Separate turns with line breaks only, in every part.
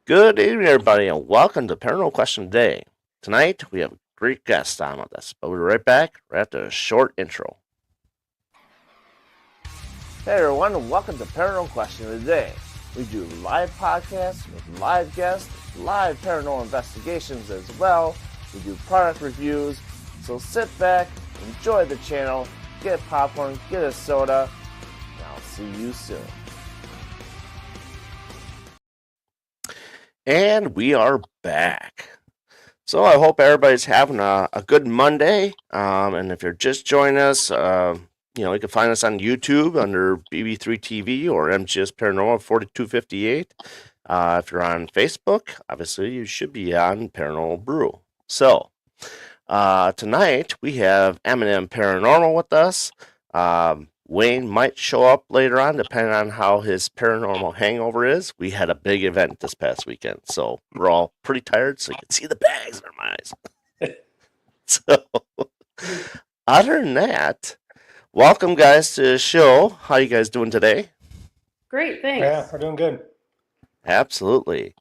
Good evening, everybody, and welcome to Paranormal Question Day. Tonight, we have a great guest on with us, but we'll be right back right after a short intro. Hey, everyone, and welcome to Paranormal Question of the Day. We do live podcasts with live guests, live paranormal investigations as well. We do product reviews, so sit back, enjoy the channel, get popcorn, get a soda, and I'll see you soon. And we are back. So I hope everybody's having a good Monday. And if you're just joining us, you can find us on YouTube under BB3 TV or MGS Paranormal 4258. If you're on Facebook, obviously you should be on Paranormal Brew. So tonight we have M&M Paranormal with us. Wayne might show up later on, depending on how his paranormal hangover is. We had a big event this past weekend, so we're all pretty tired, so you can see the bags in our eyes. So, other than that, welcome, guys, to the show. How you guys doing today?
Great, thanks.
Yeah, we're doing good.
Absolutely.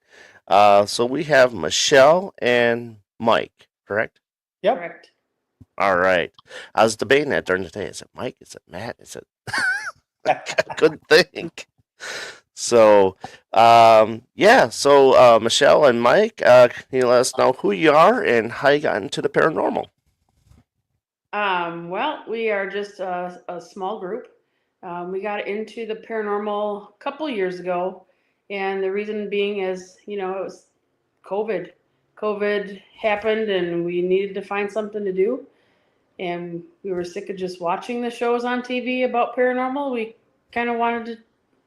So we have Michelle and Mike, correct?
Yep.
Correct.
All right. I was debating that during the day. Is it Mike? Is it Matt? Is it? I couldn't think. So, Michelle and Mike, can you let us know who you are and how you got into the paranormal?
Well, we are just a small group. We got into the paranormal a couple years ago, and the reason being is, it was COVID. COVID happened, and we needed to find something to do. And we were sick of just watching the shows on TV about paranormal. We kind of wanted to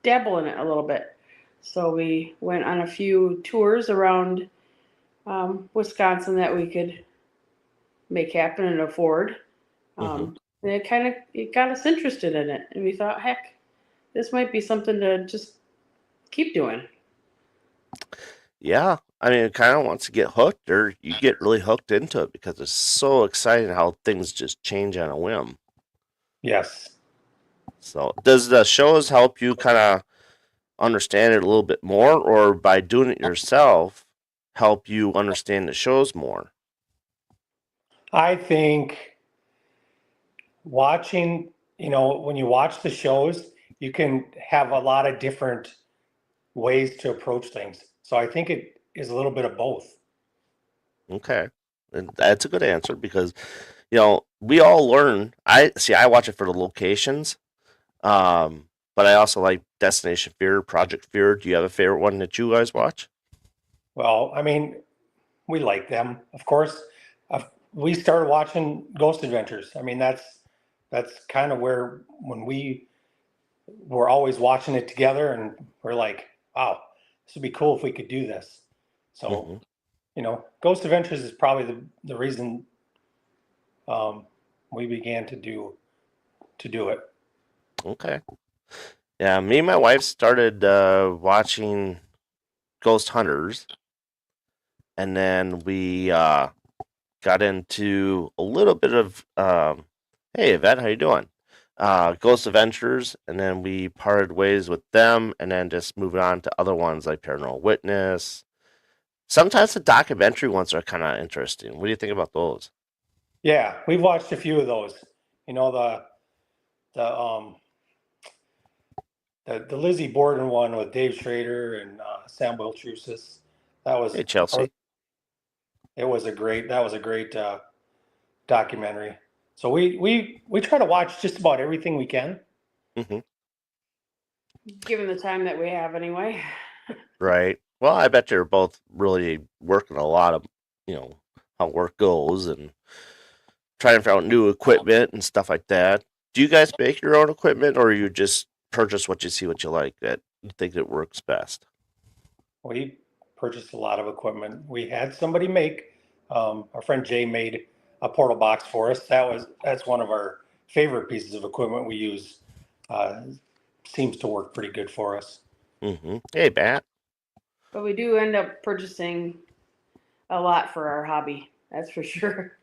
dabble in it a little bit. So we went on a few tours around Wisconsin that we could make happen and afford. And it got us interested in it, and we thought, heck, this might be something to just keep doing.
Yeah, I mean, it kind of wants to get hooked, or you get really hooked into it because it's so exciting how things just change on a whim.
Yes.
So, does the shows help you kind of understand it a little bit more, or by doing it yourself, help you understand the shows more?
I think watching, when you watch the shows, you can have a lot of different ways to approach things. So I think it is a little bit of both.
Okay, and that's a good answer because we all learn. I see. I watch it for the locations, but I also like Destination Fear, Project Fear. Do you have a favorite one that you guys watch?
Well, I mean, we like them, of course. We started watching Ghost Adventures. I mean, that's kind of where when we were always watching it together, and we're like, wow, this would be cool if we could do this. So
Hmm.
Ghost Adventures is probably the reason we began to do it.
Okay. Yeah, me and my wife started watching Ghost Hunters, and then we got into a little bit of hey, Yvette, how you doing? Ghost Adventures, and then we parted ways with them, and then just moving on to other ones like Paranormal Witness. Sometimes the documentary ones are kind of interesting. What do you think about those?
Yeah, we've watched a few of those. You know the the Lizzie Borden one with Dave Schrader and Sam Wiltrusis. That was
Hey, Chelsea.
that was a great documentary. So we try to watch just about everything we can.
Hmm.
Given the time that we have, anyway.
Right. Well, I bet you're both really working a lot of, how work goes and trying to find out new equipment and stuff like that. Do you guys make your own equipment, or you just purchase what you see what you like that you think that works best?
We purchased a lot of equipment. We had somebody make. Our friend Jay made a portal box for us. That's one of our favorite pieces of equipment we use. Uh, Seems to work pretty good for us.
Hey, Matt.
But we do end up purchasing a lot for our hobby, that's for sure.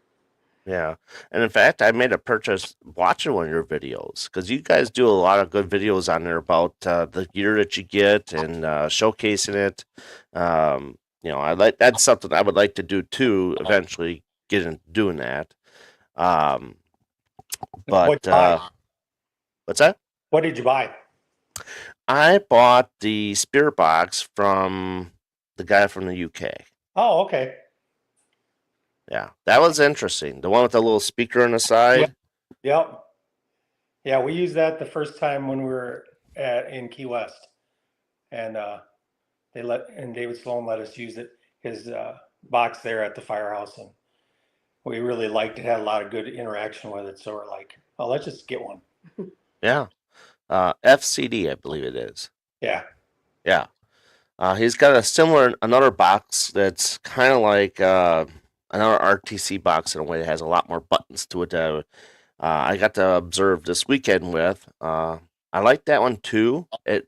Yeah. And in fact, I made a purchase watching one of your videos because you guys do a lot of good videos on there about the gear that you get and showcasing it. I like that's something I would like to do too, eventually get into doing that. Um, but
What you buy?
what's that?
What did you buy?
I bought the spirit box from the guy from the UK.
Oh, okay.
Yeah, that was interesting. The one with the little speaker on the
Yep.
side.
Yep. Yeah, we used that the first time when we were in Key West, and David Sloan let us use his box there at the firehouse, and we really liked it. Had a lot of good interaction with it, so we're like, oh, let's just get one.
Yeah, FCD, I believe it is.
Yeah.
Yeah. He's got another box that's kind of like another RTC box in a way that has a lot more buttons to it. I got to observe this weekend with. I like that one too. It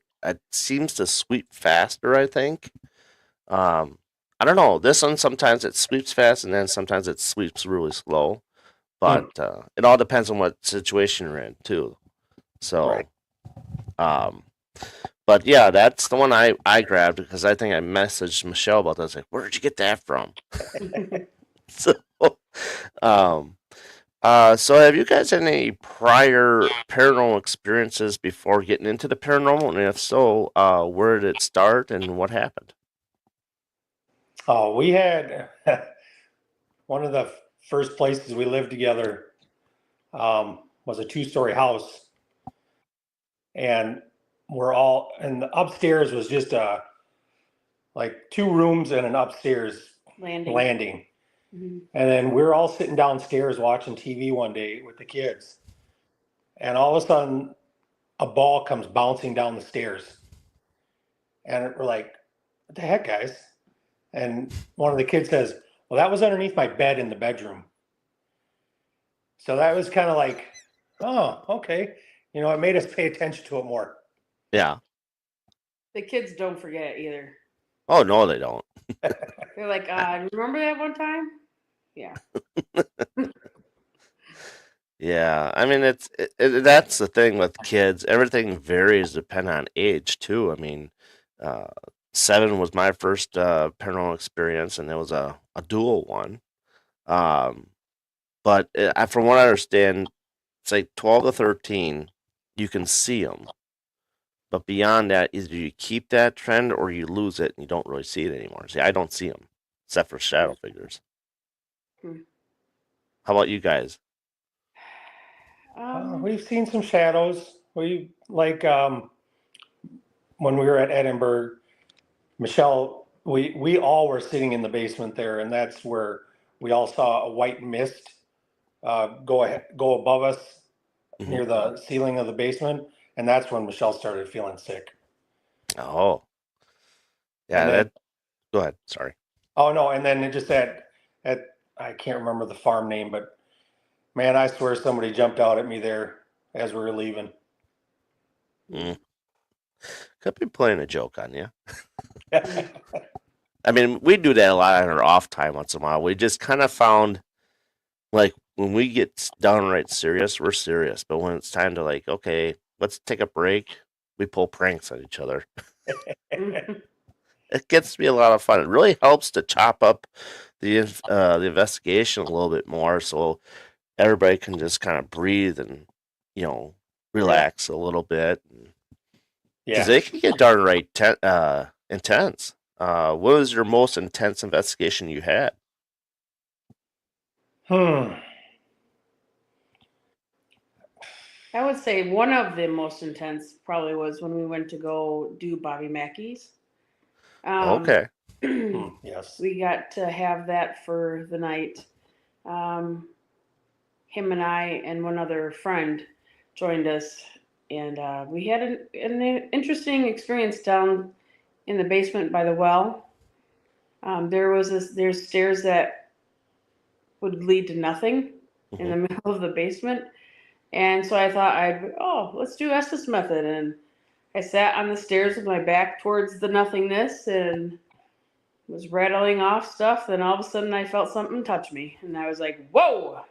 seems to sweep faster, I think. I don't know. This one sometimes it sweeps fast and then sometimes it sweeps really slow. But
Hmm.
it all depends on what situation you're in too.
Right.
So, um, but yeah, that's the one I grabbed because I think I messaged Michelle about that. I was like, "Where did you get that from?" So, um, so have you guys had any prior paranormal experiences before getting into the paranormal? And if so, where did it start and what happened?
Oh, we had one of the first places we lived together was a two-story house, and and the upstairs was just like two rooms and an upstairs landing.
Mhm.
And then we're all sitting downstairs watching TV one day with the kids, and all of a sudden a ball comes bouncing down the stairs, and we're like, "What the heck, guys?" And one of the kids says, "Well, that was underneath my bed in the bedroom." So that was kind of like, "Oh, okay." It made us pay attention to it more.
Yeah.
The kids don't forget either.
Oh no, they don't.
They're like, remember that one time? Yeah.
Yeah, I mean that's the thing with kids. Everything varies depending on age too. I mean, uh, 7 was my first paranormal experience, and it was a dual one. Um, but from what I understand, it's like 12 to 13, you can see them, but beyond that, either you keep that trend or you lose it and you don't really see it anymore. See, I don't see them except for shadow figures.
Hmm.
How about you guys?
We've seen some shadows. We like when we were at Edinburgh, Michelle. We all were sitting in the basement there, and that's where we all saw a white mist go above us
Hmm.
near the ceiling of the basement, and that's when Michelle started feeling sick.
Oh,
And
yeah.
then,
Go ahead. Sorry.
oh no, and then it just at I can't remember the farm name, but man, I swear somebody jumped out at me there as we were leaving.
Mm. Could be playing a joke on you.
Hmm.
I mean, we do that a lot on our off time once in a while. We just kind of found like when we get downright serious, we're serious. But when it's time to like, okay, let's take a break, we pull pranks on each other. It gets to be a lot of fun. It really helps to chop up the investigation a little bit more, so everybody can just kind of breathe and you know relax a little bit. Because
Yeah.
they can get downright intense. What was your most intense investigation you had?
Hmm.
I would say one of the most intense probably was when we went to go do Bobby Mackey's.
Okay.
Yes.
We got to have that for the night. Um, him and I and one other friend joined us, and we had an interesting experience down in the basement by the well. There's stairs that would lead to nothing in
Hmm.
the middle of the basement, and so I thought let's do Estes method, and I sat on the stairs with my back towards the nothingness and was rattling off stuff. Then all of a sudden, I felt something touch me, and I was like, "Whoa!"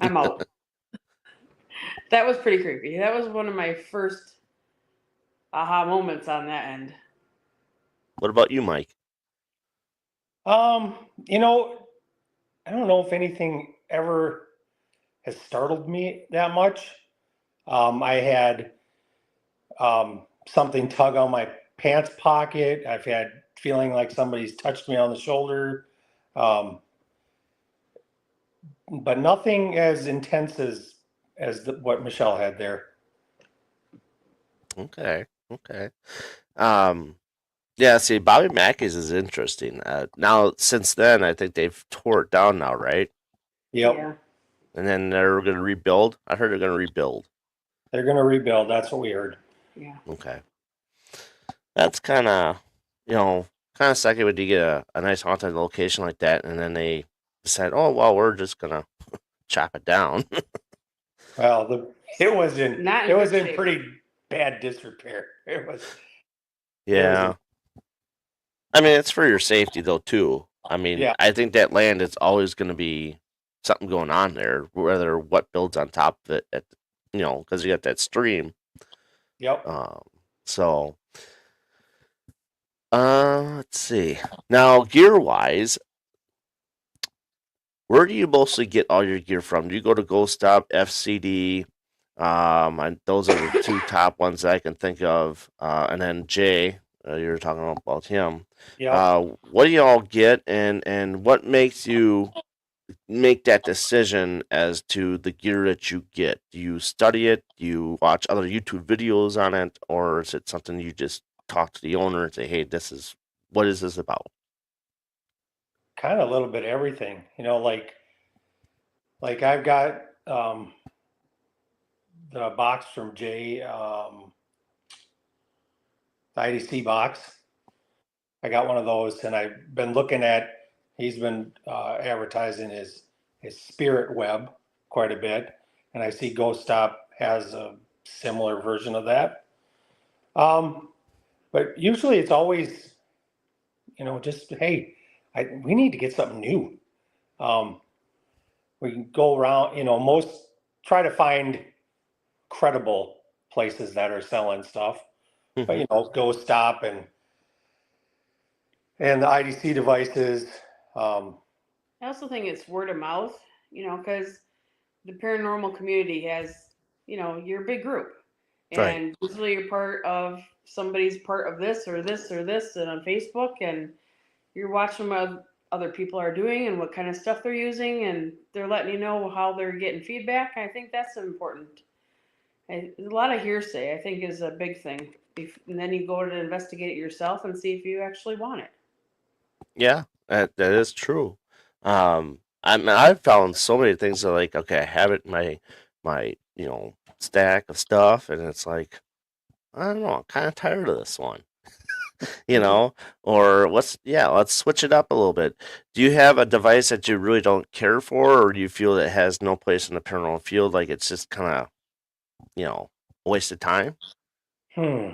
I'm out. That was pretty creepy. That was one of my first aha moments on that end.
What about you, Mike?
You know, I don't know if anything ever has startled me that much. I had something tug on my pants pocket. I've had feeling like somebody's touched me on the shoulder, um, but nothing as intense as what Michelle had there.
Okay. Okay. Um, yeah, see, Bobby Mackey's is interesting. Now, since then, I think they've tore it down now, right?
Yep,
Yeah.
And then they're going to rebuild. I heard they're going to rebuild.
they're going to rebuild. That's what we heard.
Yeah.
Okay. That's kind of, kind of sucky when you get a nice haunted location like that, and then they decide, oh, well, we're just going to chop it down.
Well, it was in
Not in
it was
good
in
shape.
pretty bad disrepair. It was
Yeah. I mean, it's for your safety, though, too. I mean,
yeah.
I think that land is always going to be something going on there, whether what builds on top of it, because you got that stream.
Yep.
So, let's see. Now, gear wise, where do you mostly get all your gear from? Do you go to Ghost Stop, FCD? Those are the two top ones that I can think of. And then Jay, you were talking about him.
Yep.
What do y'all get, and what makes you make that decision as to the gear that you get? Do you study it? Do you watch other YouTube videos on it, or is it something you just talk to the owner and say, "Hey, what is this about?"
Kind of a little bit of everything. Like I've got the box from Jay, the IDC box. I got one of those, and I've been looking at. He's been advertising his Spirit Web quite a bit, and I see Ghost Stop has a similar version of that. Um, but usually it's always, just hey, we need to get something new. Um, we can go around, most try to find credible places that are selling stuff, but
Mhm.
Ghost Stop and the IDC devices. Um,
I also think it's word of mouth, because the paranormal community has, you're a big group.
Right.
And usually you're part of somebody's part of this or this or this and on Facebook, and you're watching what other people are doing and what kind of stuff they're using, and they're letting you know how they're getting feedback. I think that's important. A lot of hearsay, I think, is a big thing. And then you go to investigate it yourself and see if you actually want it.
Yeah, that is true. I've found so many things that like, okay, I have it in my stack of stuff, and it's like, I don't know, I'm kind of tired of this one, you
Mhm.
know, or let's switch it up a little bit. Do you have a device that you really don't care for, or do you feel that it has no place in the paranormal field, like it's just kind of, a waste of time?
hmm,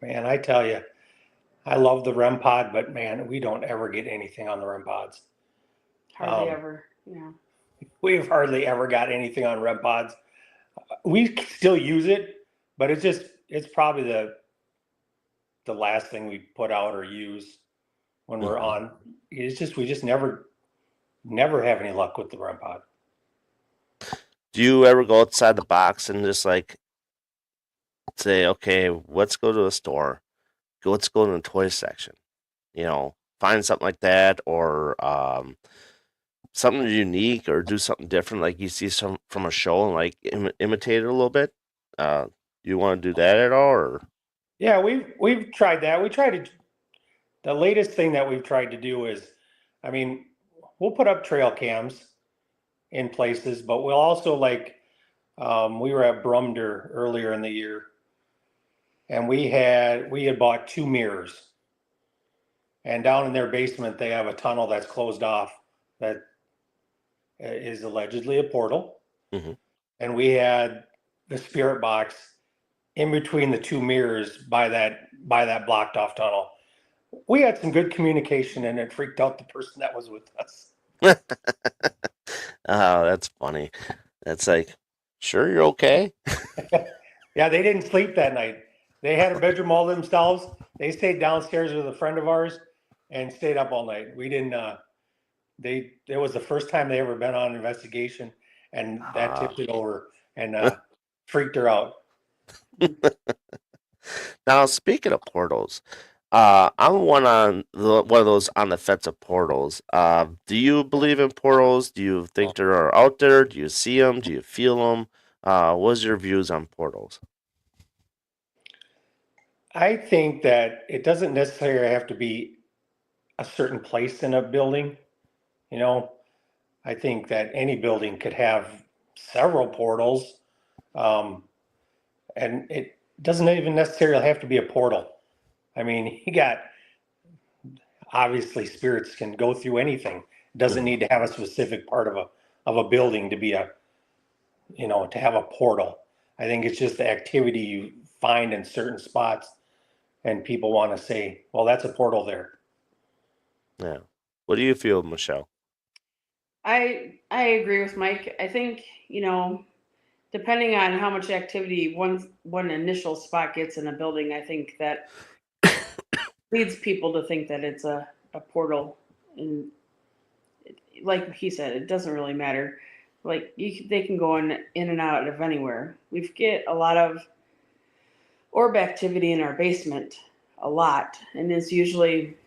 man, I tell you, I love the REM pod, but man, we don't ever get anything on the REM pods.
Hardly ever. Yeah.
We've hardly ever got anything on REM pods. We still use it, but it's probably the last thing we put out or use when we're
Hmm.
on. We just never have any luck with the REM pod.
Do you ever go outside the box and just like say, okay, let's go to a store, let's go to the toy section, find something like that, or something unique, or do something different, like you see some from a show and like imitate it a little bit. Do you want to do that at all, or?
Yeah, we've tried that. The latest thing that we've tried to do is, I mean, we'll put up trail cams in places, but we'll also we were at Brumder earlier in the year, and we had bought two mirrors, and down in their basement they have a tunnel that's closed off that is allegedly a portal,
Hmm.
and we had the spirit box in between the two mirrors by that blocked off tunnel. We had some good communication, and it freaked out the person that was with us.
Oh, that's funny. That's like, sure, you're okay.
Yeah, they didn't sleep that night. They had a bedroom all to themselves. They stayed downstairs with a friend of ours and stayed up all night. We didn't. It was the first time they ever been on an investigation, and that
Ah.
tipped it over and freaked her out.
Now, speaking of portals, I'm one of those on the fence of portals. Do you believe in portals? Do you think they are out there? Do you see them? Do you feel them? What's your views on portals?
I think that it doesn't necessarily have to be a certain place in a building. You know, I think that any building could have several portals, um, and it doesn't even necessarily have to be a portal. I mean, you got obviously spirits can go through anything. It doesn't
Mhm.
need to have a specific part of a building to be to have a portal. I think it's just the activity you find in certain spots, and people want to say, "Well, that's a portal there."
Yeah. What do you feel, Michelle?
I agree with Mike. I think, depending on how much activity one initial spot gets in a building, I think that leads people to think that it's a portal. And like he said, it doesn't really matter. Like they can go in and out of anywhere. We get a lot of orb activity in our basement, a lot, and it's usually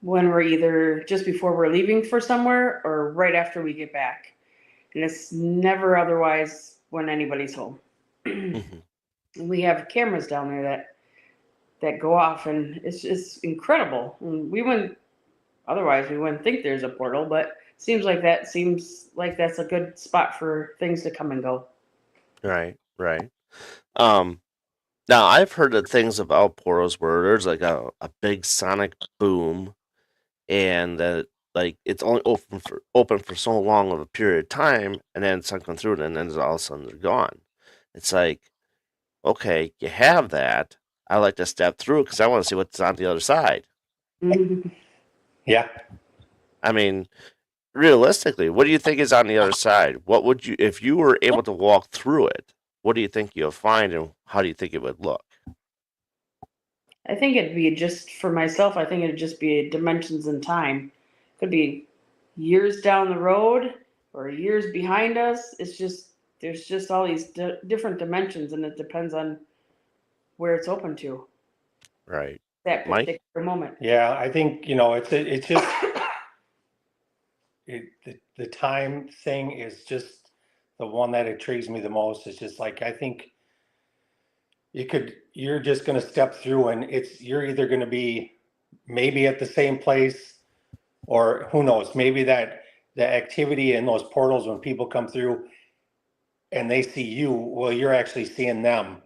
when we're either just before we're leaving for somewhere or right after we get back. And it's never otherwise when anybody's home. And
Mhm.
we have cameras down there that go off, and it's just incredible. And we wouldn't think there's a portal, but seems like that's a good spot for things to come and go.
Right, right. Um, Now I've heard of things about portals where there's like a big sonic boom and that like it's only open for so long of a period of time and then sun comes through it and then all of a sudden they're gone. It's like, okay, you have that. I like to step through because I want to see what's on the other side.
Mhm.
Yeah,
I mean, realistically, what do you think is on the other side? What would you, if you were able to walk through it, what do you think you'll find and how do you think it would look?
I think it'd be just for myself. I think it'd just be dimensions in time. Could be years down the road or years behind us. It's just there's just all these different dimensions, and it depends on where it's open to
Right.
that
Mike?
particular moment.
yeah. I think it's just the time thing is just the one that intrigues me the most. It's just like I think you're just going to step through, and you're either going to be maybe at the same place, or who knows, maybe that the activity in those portals when people come through and they see you, well, you're actually seeing them.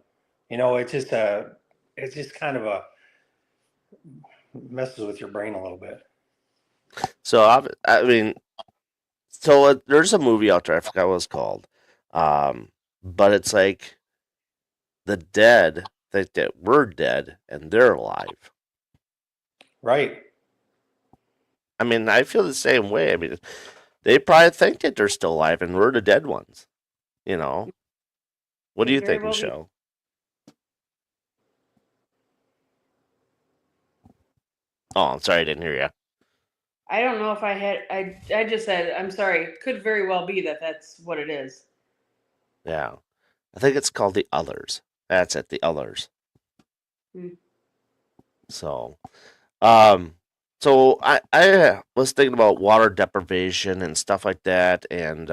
It's just kind of a messes with your brain a little bit.
So I mean, there's a movie out there. I forgot what it's called, but it's like the dead think that we're dead and they're alive.
Right.
I mean, I feel the same way. I mean, they probably think that they're still alive and we're the dead ones. You know, what do
Could
you
very
think,
well be.
Michelle? Oh, I'm sorry, I didn't hear you.
I don't know if I had. I just said I'm sorry. Could very well be that that's what it is.
Yeah, I think it's called the others. That's it, the others.
Hmm.
So, Um, so I was thinking about water deprivation and stuff like that, and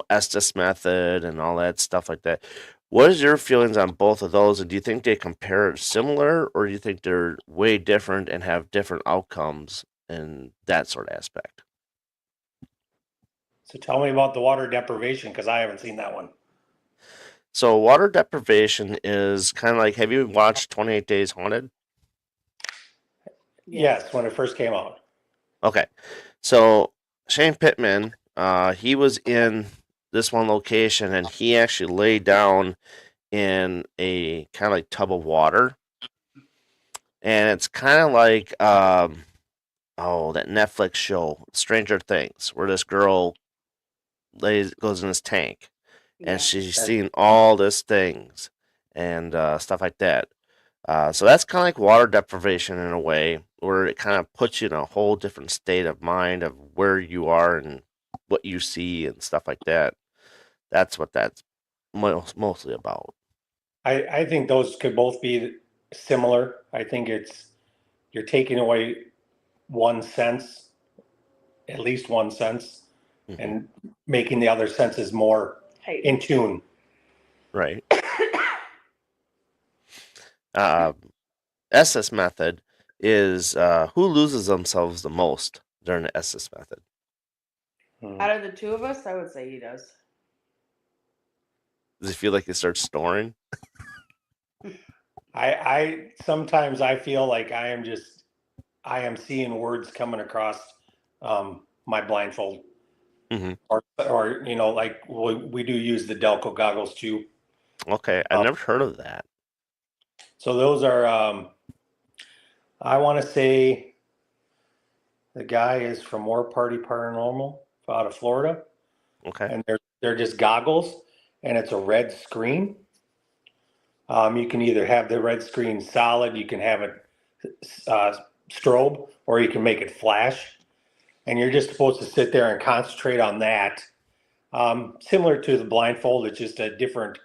Estes method and all that stuff like that. What is your feelings on both of those, and do you think they compare similar, or do you think they're way different and have different outcomes in that sort of aspect?
So tell me about the water deprivation because I haven't seen that one.
So water deprivation is kind of like, have you watched 28 Days Haunted?
Yes.
Yes, when it first came out.
Okay, so Shane Pittman, he was in this one location, and he actually laid down in a kind of like tub of water, and it's kind of like that Netflix show, Stranger Things, where this girl goes in this tank and
Yeah.
she's seeing all these things and stuff like that. So that's kind of like water deprivation in a way, where it kind of puts you in a whole different state of mind of where you are and what you see and stuff like that. That's what that's mostly about.
I think those could both be similar. I think you're taking away one sense, at least one sense,
Hmm.
and making the other senses more
Hey.
in tune.
Right. Uh, SS method is who loses themselves the most during the SS method.
Out of the two of us, I would say he does.
Does it feel like it starts snoring?
I sometimes I feel like I am seeing words coming across my blindfold,
Hmm.
or like we do use the Delco goggles too.
Okay, I
Um,
never heard of that.
so those are I want to say the guy is from War Party Paranormal out of Florida,
Okay.
and they're just goggles, and it's a red screen. You can either have the red screen solid, you can have it uh, strobe, or you can make it flash. And you're just supposed to sit there and concentrate on that. Similar to the blindfold, it's just a different.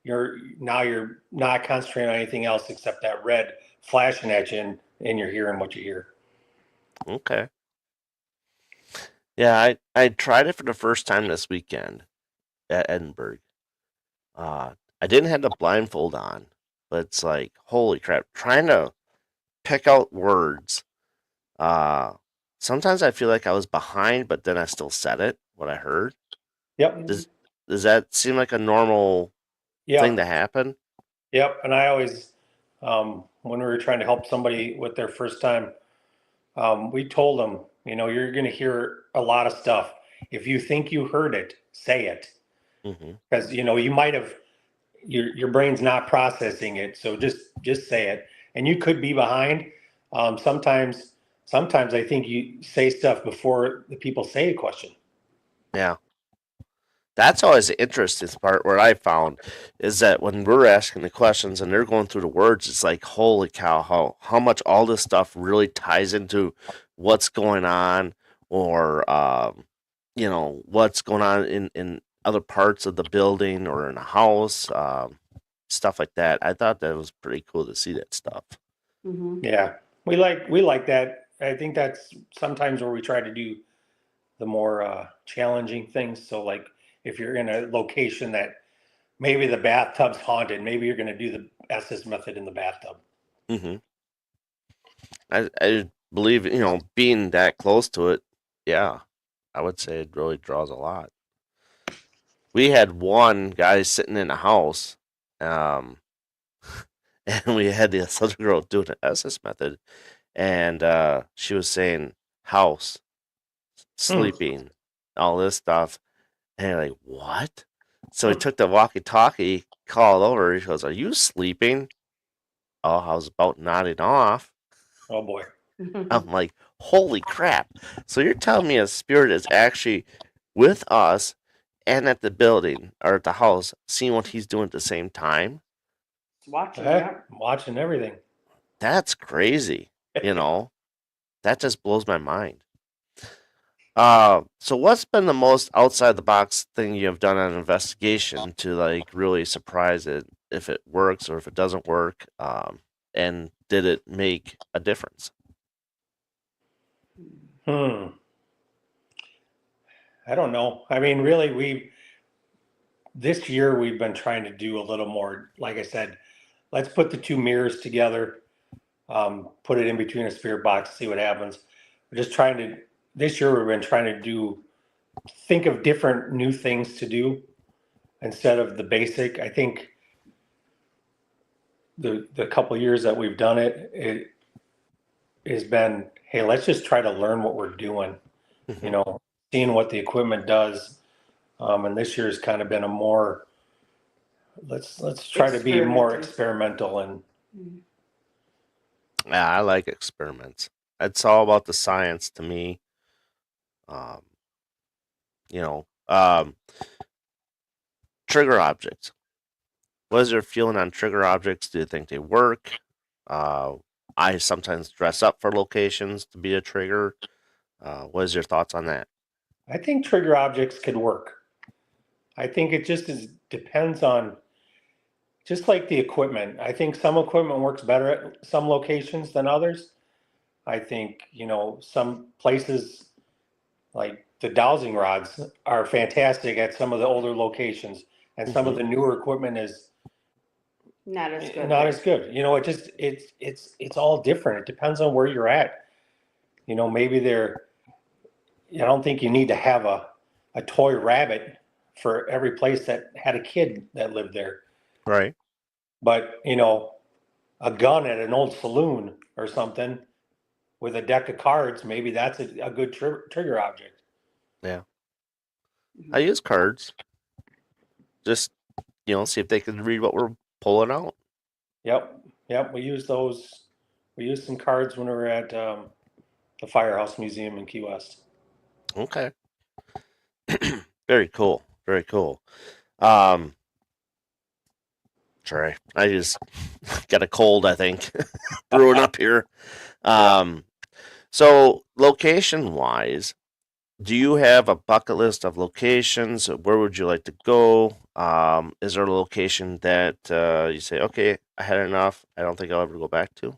You're not concentrating on anything else except that red flashing at you, and you're hearing what you hear.
Okay. Yeah, I tried it for the first time this weekend at Edinburgh. Uh, I didn't have the blindfold on, but it's like holy crap, trying to pick out words. Uh, Sometimes I feel like I was behind, but then I still said it what I heard.
Yep,
Does that seem like a normal thing to
yep,
happen?
yep. And I always, when we were trying to help somebody with their first time, we told them, you're going to hear a lot of stuff. If you think you heard it, say it,
Hmm.
because you might have your brain's not processing it. So just say it, and you could be behind. Sometimes I think you say stuff before the people say a question.
Yeah. That's always the interesting part where I found is that when we're asking the questions and they're going through the words, it's like, holy cow, how much all this stuff really ties into what's going on or, what's going on in other parts of the building or in a house, stuff like that. I thought that was pretty cool to see that stuff.
Mm-hmm.
Yeah, we like that. I think that's sometimes where we try to do the more challenging things. So like if you're in a location that maybe the bathtub's haunted, maybe you're going to do the SS method in the bathtub.
Hmm. I believe, being that close to it, yeah, I would say it really draws a lot. We had one guy sitting in a house, um, and we had this other girl doing the SS method, and she was saying house,
Hmm.
sleeping, all this stuff, and you're like, what? So he took the walkie-talkie, called over. He goes, "Are you sleeping?" Oh, I was about nodding off.
Oh boy.
I'm like, "Holy crap!" So you're telling me a spirit is actually with us and at the building or at the house, seeing what he's doing at the same time?
Watching,
Heck,
yeah.
I'm watching everything.
That's crazy. You know, that just blows my mind. So what's been the most outside the box thing you have done on an investigation to like really surprise it if it works or if it doesn't work? And did it make a difference?
Hmm. I don't know. I mean, really, this year we've been trying to do a little more. Like I said, let's put the two mirrors together, put it in between a spirit box, see what happens. We're just trying to. This year we've been trying to think of different new things to do instead of the basic. I think the couple of years that we've done it, it has been, hey, let's just try to learn what we're doing. You
Hmm.
know, seeing what the equipment does. And this year's kind of been a more let's try to be more
Experimenting.
experimental and
Mhm.
Yeah, I like experiments. It's all about the science to me. Um, you know, um, trigger objects. What is your feeling on trigger objects? Do you think they work? Uh, I sometimes dress up for locations to be a trigger. What is your thoughts on that?
I think trigger objects could work. I think it just depends on, just like the equipment. I think some equipment works better at some locations than others. I think, some places like the dowsing rods are fantastic at some of the older locations, and some of
Hmm.
the newer equipment is
Not as good.
not as good. It's all different. It depends on where you're at. Maybe I don't think you need to have a toy rabbit for every place that had a kid that lived there.
Right.
But, a gun at an old saloon or something with a deck of cards, maybe that's a good trigger object.
Yeah. I
Mhm.
use cards. Just, see if they can read what we're pulling out.
Yep. Yep. We use those. We used some cards when we were at the Firehouse Museum in Key West.
Okay. Very cool. Very cool. Um, sorry. I just got a cold, I think, brewing up here.
Yeah.
Um, so location wise, do you have a bucket list of locations? Where would you like to go? Is there a location that you say, okay, I had enough. I don't think I'll ever go back to?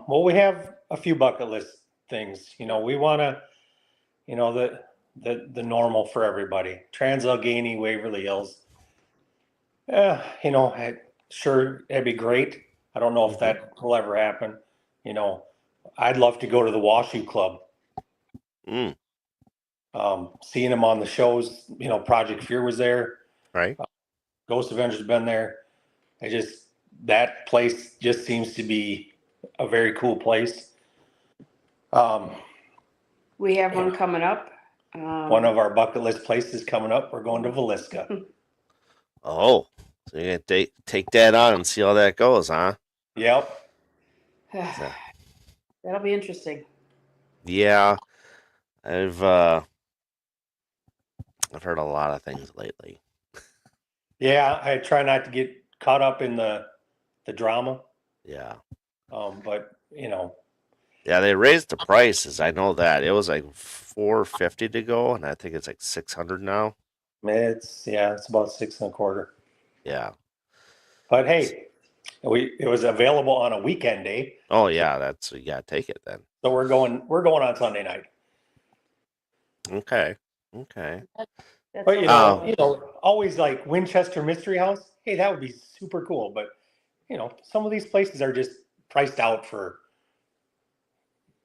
Well, we have a few bucket list things. We want to, the normal for everybody. Trans-Allegheny, Waverly Hills. Sure, it'd be great. I don't know if
Hmm.
that will ever happen. You know, I'd love to go to the Washoe Club.
Mm,
Seeing them on the shows, Project Fear was there.
right.
Ghost Avenger's been there. That place just seems to be a very cool place. Um,
We have
you
one
know,
coming up.
one of our bucket list places coming up, we're going to Villisca.
Oh, so you're gonna take that on and see how that goes, huh?
Yep.
So,
That'll be interesting.
yeah, I've I've heard a lot of things lately.
Yeah, I try not to get caught up in the drama.
Yeah,
But
yeah, they raised the prices. I know that it was like 450 to go, and I think it's like 600 now.
it's about 6.25.
Yeah.
But hey, it was available on a weekend day,
Oh
so,
yeah, that's you gotta take it then.
so we're going on Sunday night.
Okay. Okay.
That's
But
Uh,
always like Winchester Mystery House. Hey, that would be super cool. But some of these places are just priced out for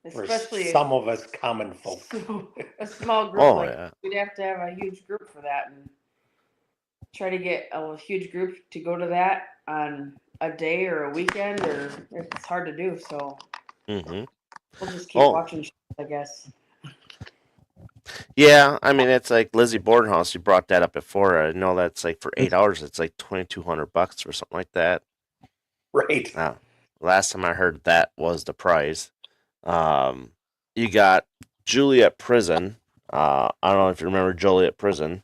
especially
some of us common folk.
a small group
oh
like
yeah.
we'd have to have a huge group for that and try to get a huge group to go to that on a day or a weekend or it's hard to do. So
Mm-hmm.
we'll just keep
Oh
watching shows, I guess.
yeah. I mean, it's like Lizzie Bordenhouse. You brought that up before. I know that's like for 8 hours. It's like $2,200 or something like that.
Right.
Last time I heard that was the price. Um, you got Juliet Prison. I don't know if you remember Juliet Prison.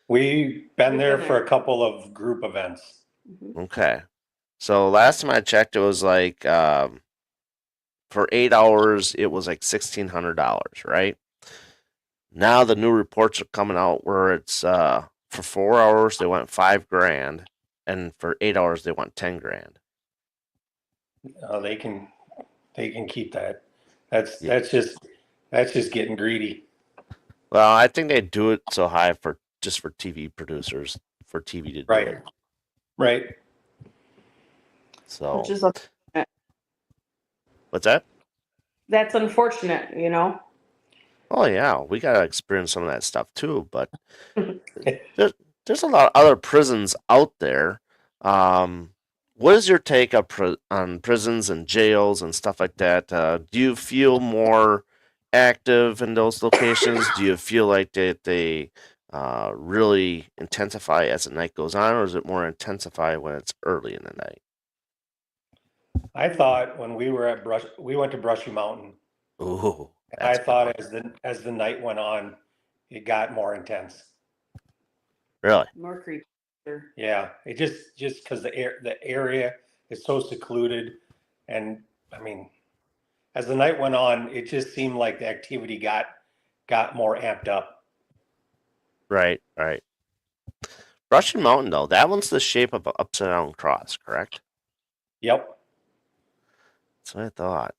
We've been
We've
there
been
for
there.
a couple of group events.
Mhm.
Okay. So last time I checked, it was like for 8 hours, it was like $1,600, right? Now the new reports are coming out where it's for 4 hours they want 5 grand, and for 8 hours they want 10 grand.
They can keep that. That's
Yeah.
that's just that's just getting greedy.
Well, I think they do it so high for just for TV producers, for TV to do
Right.
it.
Right.
Which
So
is unfortunate.
what's that?
That's unfortunate.
Oh yeah, we gotta experience some of that stuff too. But there's there's a lot of other prisons out there. Um, what is your take on prisons and jails and stuff like that? Do you feel more active in those locations? Do you feel like they really intensify as the night goes on, or is it more intensify when it's early in the night?
I thought when we went to Brushy Mountain,
Ooh,
and I
that's a good one.
thought as the night went on, it got more intense.
Really?
More creepy. Sure.
Yeah, it just because the area is so secluded, and I mean, as the night went on, it just seemed like the activity got more amped up.
Right, right. Russian Mountain, though, that one's the shape of an upside down cross, correct?
Yep.
That's what I thought.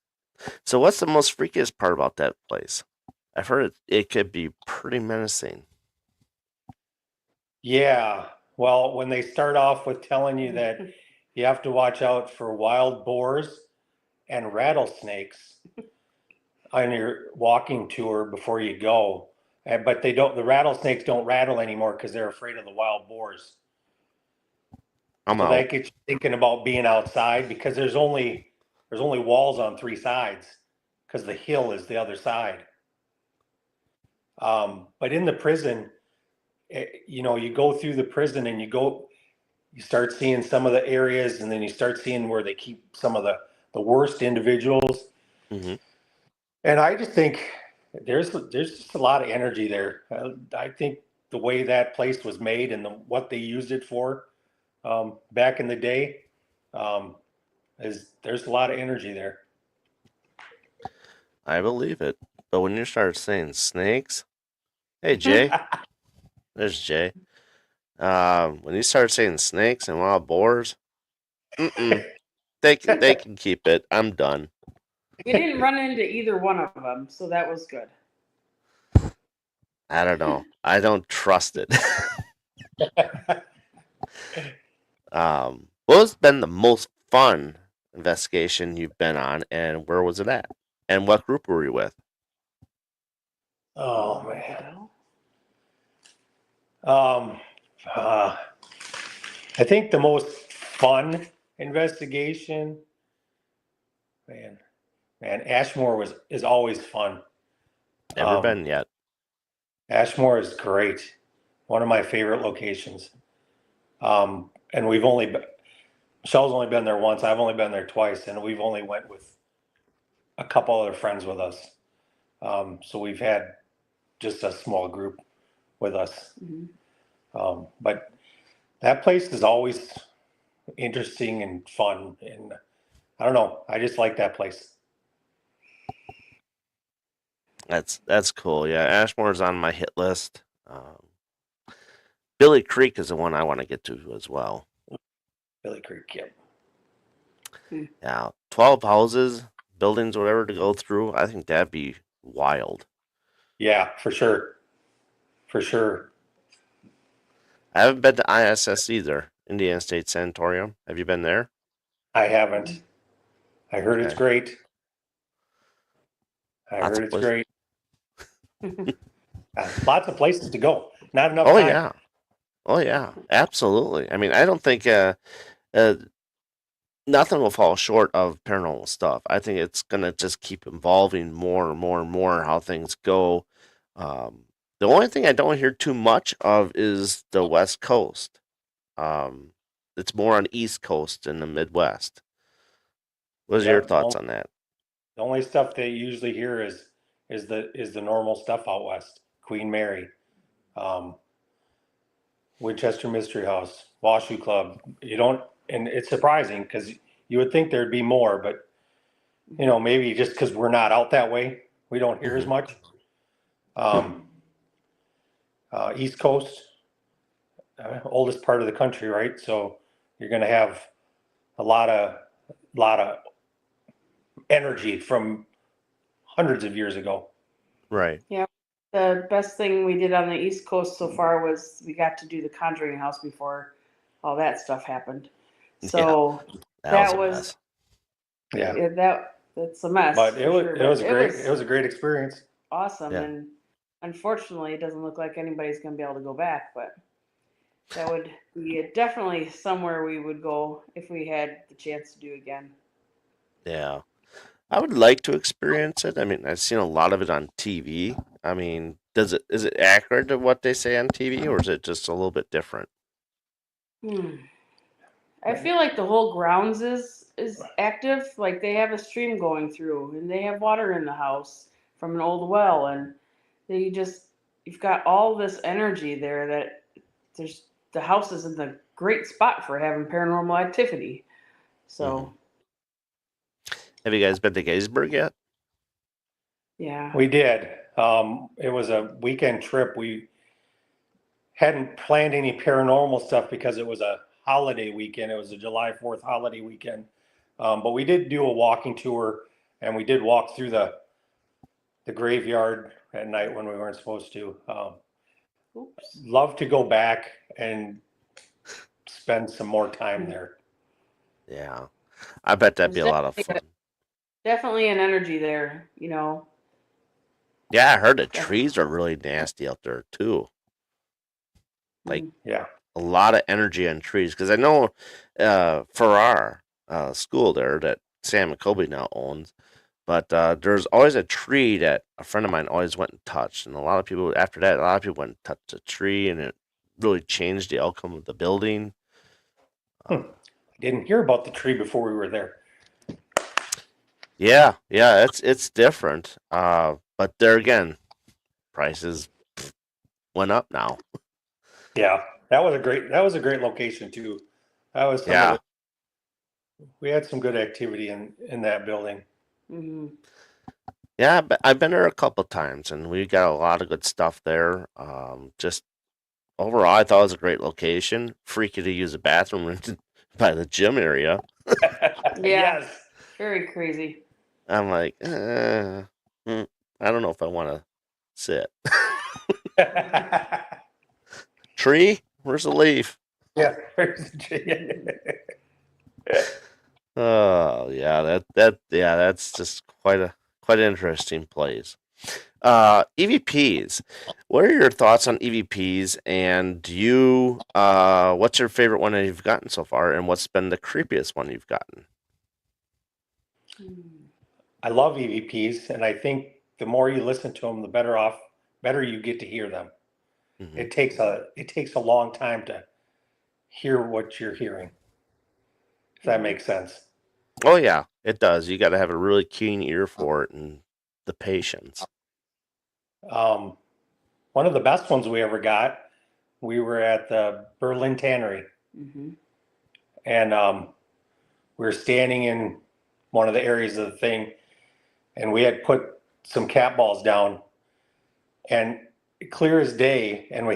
So, what's the most freakiest part about that place? I've heard it could be pretty menacing.
Yeah. Well, when they start off with telling you that you have to watch out for wild boars and rattlesnakes on your walking tour before you go. But the rattlesnakes don't rattle anymore because they're afraid of the wild boars.
I'm
So
out.
that gets you thinking about being outside because there's only walls on three sides because the hill is the other side. But in the prison, you go through the prison and you start seeing some of the areas, and then you start seeing where they keep some of the worst individuals.
Hmm.
And I just think there's just a lot of energy there. I think the way that place was made and what they used it for back in the day um, is there's a lot of energy there.
I believe it. But when you start saying snakes, hey, Jay, there's Jay. When you start saying snakes and wild boars, mm-mm, they can keep it. I'm done.
We didn't run into either one of them, so that was good.
I don't know. I don't trust it. What has been the most fun investigation you've been on, and where was it at? And what group were you with?
Oh man. Um, uh, I think the most fun investigation, man, Ashmore is always fun.
Never
Um,
been yet.
Ashmore is great. One of my favorite locations. And Michelle's only been there once. I've only been there twice, and we've only went with a couple other friends with us. So we've had just a small group with us.
Mhm.
But that place is always interesting and fun, and I don't know. I just like that place.
That's cool. Yeah, Ashmore's on my hit list. Billy Creek is the one I want to get to as well.
Billy Creek, yep.
Yeah, 12 houses, buildings, whatever to go through. I think that'd be wild.
Yeah, for sure. For sure.
I haven't been to ISS either, Indiana State Sanatorium. Have you been there?
I haven't. I heard it's
Okay,
great. I
lots
heard
of
it's
places.
great. Lots of places to go. Not enough
Oh
time.
yeah, oh yeah, absolutely. I mean, I don't think uh, nothing will fall short of paranormal stuff. I think it's gonna just keep evolving more and more and more how things go. Um, the only thing I don't hear too much of is the West Coast. Um, it's more on East Coast and the Midwest. What are your
Yep.
thoughts on that?
The only stuff they usually hear is the normal stuff out west. Queen Mary, um, Winchester Mystery House, Washoe Club. You don't, and it's surprising because you would think there'd be more, but maybe just because we're not out that way, we don't hear as
Hmm.
much. Um, East Coast, oldest part of the country, right? So you're going to have a lot of energy from hundreds of years ago.
Right.
Yeah. The best thing we did on the East Coast so far was we got to do the Conjuring House before all that stuff happened.
Yeah,
So
that was
that
a
was
mess.
Yeah,
that's a mess
but
for sure.
it
But
was
it
great.
was
It was a great experience.
awesome,
Yeah.
and unfortunately, it doesn't look like anybody's going to be able to go back. But that would be definitely somewhere we would go if we had the chance to do again.
Yeah. I would like to experience it. I mean, I've seen a lot of it on TV. I mean, is it accurate to what they say on TV, or is it just a little bit different?
Hmm. I feel like the whole grounds is active. Like they have a stream going through, and they have water in the house from an old well, and they just you've got all this energy there that there's the house is in the great spot for having paranormal activity. So
Have you guys been to Gettysburg yet?
yeah,
We did. It was a weekend trip. We hadn't planned any paranormal stuff because it was a holiday weekend. It was a July 4th holiday weekend. But we did do a walking tour, and we did walk through the graveyard at night when we weren't supposed to.
oops.
Love to go back and spend some more time there.
Yeah. I bet that'd
There's
be a lot of fun.
definitely an energy there. You know,
Yeah, I heard the
definitely.
trees are really nasty out there too. Like
Yeah.
a lot of energy on trees. Because I know for our school there that Sam and Kobe now owns, but there's always a tree that a friend of mine always went and touched. And a lot of people, after that, a lot of people went and touched the tree and it really changed the outcome of the building.
I didn't hear about the tree before we were there.
Yeah, it's different. But there again, prices went up now.
Yeah, that was a great location too. That was some of
Yeah.
the we had some good activity in that building.
Hmm.
Yeah, I've been there a couple times, and we got a lot of good stuff there. Just overall, I thought it was a great location. Freaky to use a bathroom by the gym area.
Yeah,
Yes.
very crazy.
I'm like, I don't know if I want to sit. Tree? Where's the leaf?
Yeah.
Oh yeah, that's just quite an interesting place. EVPs. What are your thoughts on EVPs? And do you what's your favorite one that you've gotten so far? And what's been the creepiest one you've gotten?
I love EVPs, and I think the more you listen to them, the better you get to hear them.
Hmm.
It takes a long time to hear what you're hearing, if that makes sense.
Oh yeah, it does. You got to have a really keen ear for it and the patience.
Um, One of the best ones we ever got, we were at the Berlin Tannery,
Hmm.
and we were standing in one of the areas of the thing, and we had put some cat balls down, and clear as day, and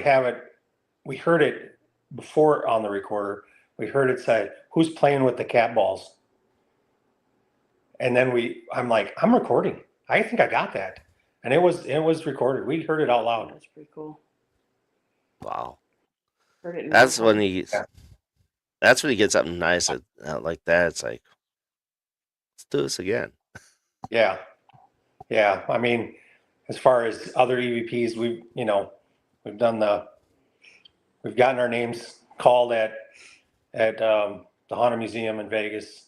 we heard it before on the recorder. We heard it say, "Who's playing with the cat balls?" And then I'm like, I'm recording. I think I got that, and it was recorded. We heard it out loud.
That's pretty cool.
Wow,
Heard it in real
that's when
time.
he
Yeah,
that's when he gets something nice like that. It's like, let's do this again.
yeah, yeah. I mean, as far as other EVPs, we've done we've gotten our names called at the Haunted Museum in Vegas.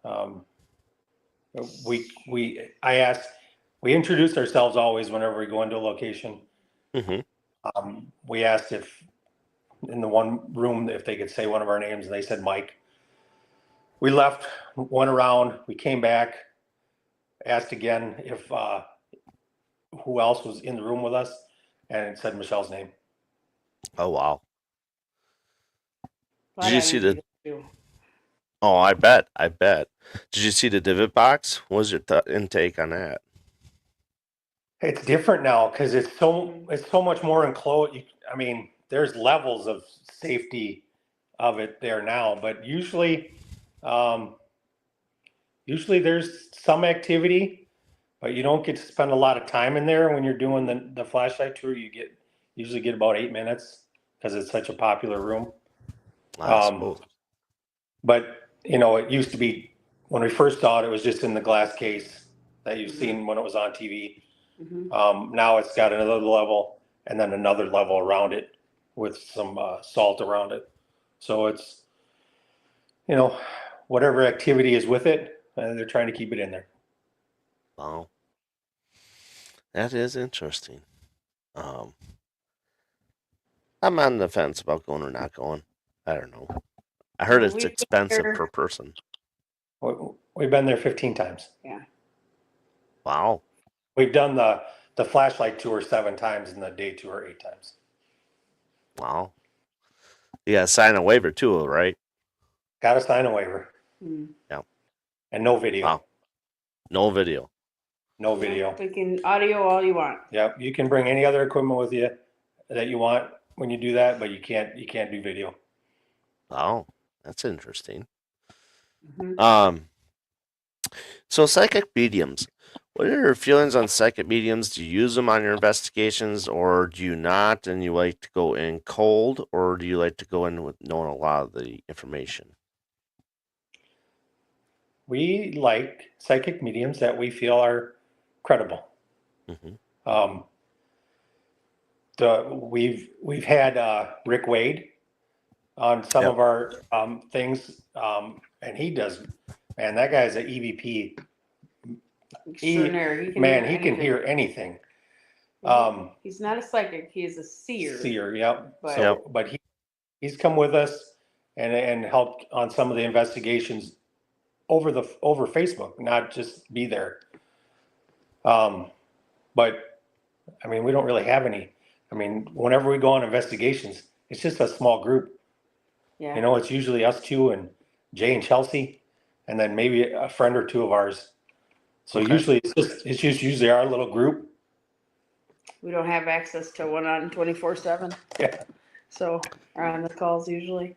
Um, I asked, we introduce ourselves always whenever we go into a location.
Hmm.
We asked if in the one room if they could say one of our names, and they said Mike. We left, went around, we came back, asked again if who else was in the room with us, and it said Michelle's name.
Oh wow.
Well, I
Did you
got
see
into
the?
it too.
Oh, I bet. I bet. Did you see the divot box? What was your intake on that?
It's different now because it's so much more enclosed. I mean, there's levels of safety of it there now, but um, usually there's some activity, but you don't get to spend a lot of time in there when you're doing the flashlight tour. Usually get about 8 minutes because it's such a popular room.
I
Um,
suppose.
but it used to be when we first saw it, it was just in the glass case that you've seen when it was on TV.
Hmm.
Now it's got another level and then another level around it with some salt around it. So it's, you know, whatever activity is with it, they're trying to keep it in there.
Wow, that is interesting. Um, I'm on the fence about going or not going. I don't know. I heard
Yeah,
it's
we've been
expensive
there.
per person.
We've been there 15 times.
Yeah.
Wow.
We've done the flashlight tour 7 times and the day tour 8 times.
Wow. You got to sign a waiver too, right?
Got to sign a waiver.
Mm.
Yeah.
And no video.
Wow. No video.
No video.
We can audio all you want.
Yep. You can bring any other equipment with you that you want when you do that, but you can't do video.
Wow. That's interesting.
Mm-hmm.
So psychic mediums. What are your feelings on psychic mediums? Do you use them on your investigations or do you not? And you like to go in cold or do you like to go in with knowing a lot of the information?
We like psychic mediums that we feel are credible.
Mm-hmm.
Um, we've had Rick Wade on some
Yep.
of our things, and he does. Man, that guy's an EVP.
Extraordinary. He can
Man,
hear
he can
anything.
hear anything.
He's not a psychic. He is a seer.
Seer, yep.
But-
So, but he's come with us and helped on some of the investigations over Facebook, not just be there. But I mean, we don't really have any. I mean, whenever we go on investigations, it's just a small group.
Yeah.
You know, it's usually us two and Jay and Chelsea, and then maybe a friend or two of ours. So
Okay.
usually it's just usually our little group.
We don't have access to one on 24/7.
Yeah.
So are on the calls usually.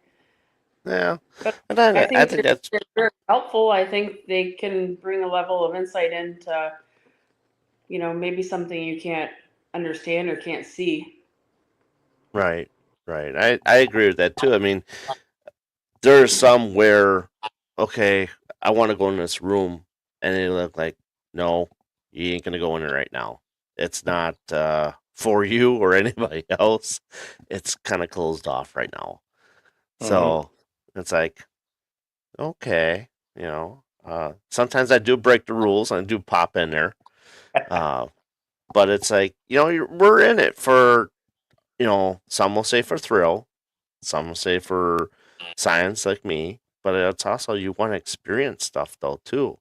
Yeah.
But
And
I
I
think
think that's
they're very helpful. I think they can bring a level of insight into, maybe something you can't understand or can't see.
right. Right. I agree with that too. I mean, there's some where, okay, I want to go in this room, and they look like, no, you ain't gonna go in it right now. It's not for you or anybody else. It's kind of closed off right now. So it's like, okay, sometimes I do break the rules and I do pop in there. But it's like, we're in it for, some will say for thrill, some will say for science like me, but it's also you want to experience stuff though too.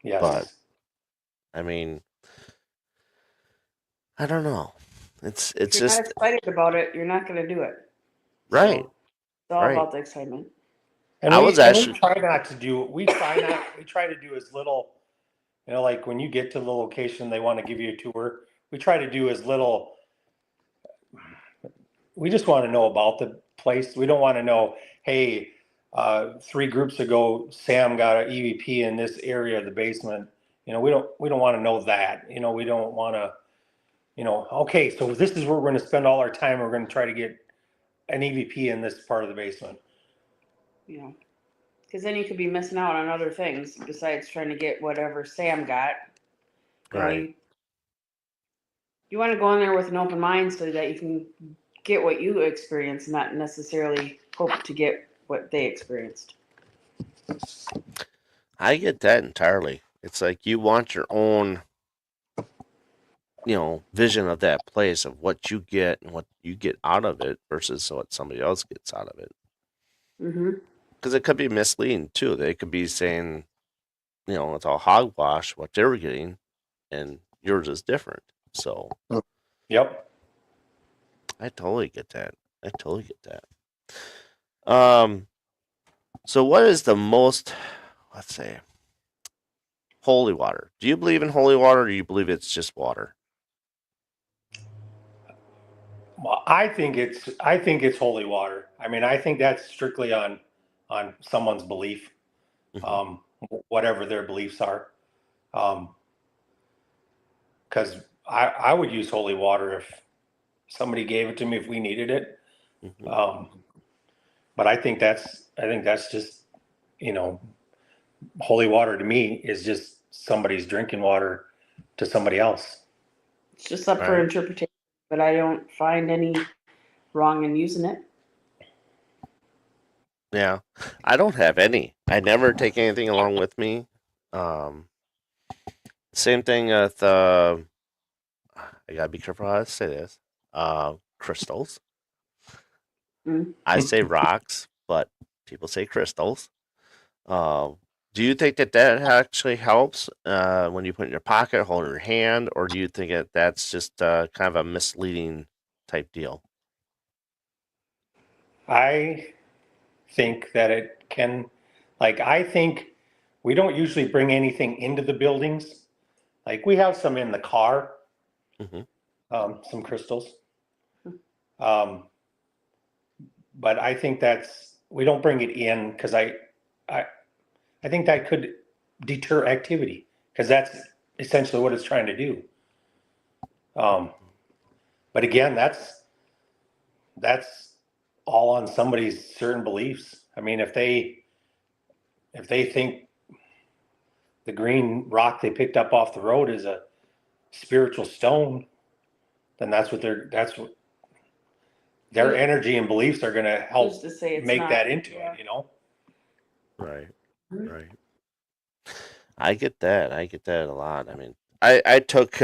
Yes.
But I mean, I don't know. It's
If you're
just
not excited about it, you're not going to do it.
right.
So it's all
Right.
about the excitement.
And
I
we
was actually
try not to do. We try to do as little. Like when you get to the location, they want to give you a tour. We try to do as little. We just want to know about the place. We don't want to know, hey, 3 groups ago, Sam got an EVP in this area of the basement. We don't want to know that. We don't want to. Okay, so this is where we're going to spend all our time. We're going to try to get an EVP in this part of the basement.
Because then you could be missing out on other things besides trying to get whatever Sam got.
right.
You want to go in there with an open mind so that you can get what you experience, not necessarily hope to get what they experienced.
I get that entirely. It's like you want your own, vision of that place of what you get and what you get out of it versus what somebody else gets out of it.
Mm-hmm.
Because it could be misleading too. They could be saying, it's all hogwash what they were getting, and yours is different. So
Yep.
I totally get that. I totally get that. So what is the most, let's say, holy water? Do you believe in holy water, or do you believe it's just water?
Well, I think it's holy water. I mean, I think that's strictly on someone's belief,
Mhm.
whatever their beliefs are. Because I would use holy water if somebody gave it to me if we needed it.
Mhm.
But I think that's just holy water to me is just somebody's drinking water to somebody else.
It's just up for
Right.
interpretation, but I don't find any wrong in using it.
Yeah. I don't have any. I never take anything along with me. Um, Same thing with I gotta be careful how I say this. Crystals. I say rocks, but people say crystals. Do you think that actually helps when you put it in your pocket, hold it in your hand, or do you think that's just kind of a misleading type deal?
I think that it can, like, I think we don't usually bring anything into the buildings. Like, we have some in the car,
Hmm.
some crystals. Um, but I think we don't bring it in because I, I think that could deter activity because that's essentially what it's trying to do. Um, but again, that's all on somebody's certain beliefs. I mean, if they think the green rock they picked up off the road is a spiritual stone, then that's what their energy and beliefs are going to help
Who's to say it's
make
not?
that into
Yeah.
it, you know?
Right,
Mhm.
right. I get that. I get that a lot. I mean, I took